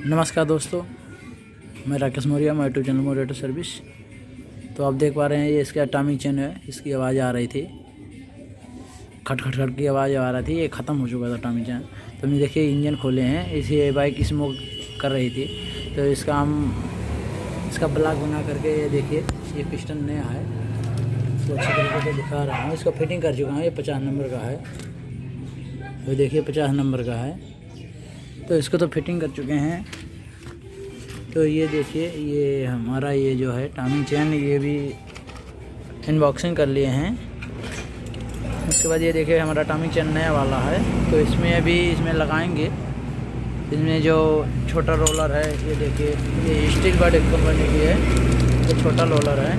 नमस्कार दोस्तों, मैं राकेश मौर्य, मैं YouTube channel Maurya auto service. तो आप देख पा रहे हैं ये इसका टाइमिंग चेन है। इसकी आवाज़ आ रही थी, खट खट खट की आवाज़ आ रही थी। ये ख़त्म हो चुका था टाइमिंग चेन। तो हमने देखिए इंजन खोले हैं, इसी बाइक स्मोक कर रही थी। तो इसका ब्लॉक बना करके ये देखिए, ये पिस्टन नया है। इसको अच्छी तरीके से दिखा रहा हूँ। इसको फिटिंग कर चुका हूँ। ये 50 नंबर का है। तो देखिए 50 नंबर का है। तो इसको तो फिटिंग कर चुके हैं। तो ये देखिए, ये हमारा ये जो है टाइमिंग चेन, ये भी अनबॉक्सिंग कर लिए हैं। उसके बाद ये देखिए हमारा टाइमिंग चेन नया वाला है। तो इसमें लगाएंगे। इसमें जो छोटा रोलर है, ये देखिए, ये स्टील बर्ड कंपनी की है। ये छोटा रोलर है।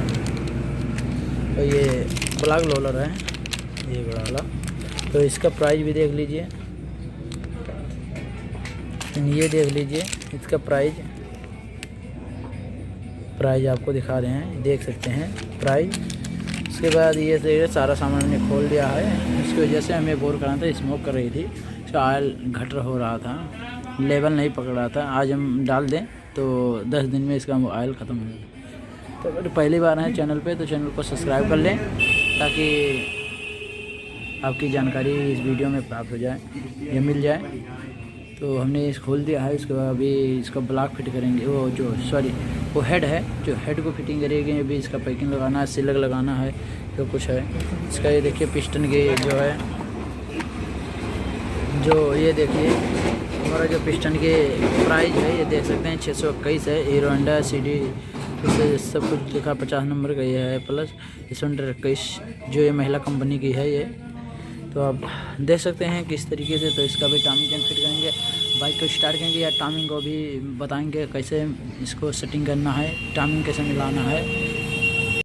तो ये ब्लैक रोलर है, ये बड़ा वाला। तो इसका प्राइस भी देख लीजिए, ये देख लीजिए इसका प्राइस आपको दिखा रहे हैं, देख सकते हैं प्राइस। उसके बाद ये सारा सामान हमने खोल दिया है। इसकी वजह से हमें बोर करना था, स्मोक कर रही थी, इसका ऑयल घट हो रहा था, लेवल नहीं पकड़ रहा था। आज हम डाल दें तो 10 दिन में इसका ऑयल ख़त्म हो जाए। तो अगर पहली बार हैं चैनल पे तो चैनल को सब्सक्राइब कर लें, ताकि आपकी जानकारी इस वीडियो में प्राप्त हो जाए या मिल जाए। तो हमने इस खोल दिया है। इसके बाद अभी इसका ब्लॉक फिट करेंगे। वो हेड है, जो हेड को फिटिंग करेंगे। अभी इसका पैकिंग लगाना है, सिलक लगाना है, जो कुछ है इसका। ये देखिए पिस्टन के जो है, जो ये देखिए हमारा जो पिस्टन के प्राइस है, ये देख सकते हैं 621 है। हीरो होंडा CD इससे सब कुछ लिखा 50 नंबर का ये है, प्लस 121 जो ये महिला कंपनी की है ये। तो आप देख सकते हैं किस तरीके से। तो इसका भी टाइमिंग चेन फिट करेंगे, बाइक को स्टार्ट करेंगे या टाइमिंग को भी बताएंगे कैसे इसको सेटिंग करना है, टाइमिंग कैसे मिलाना है।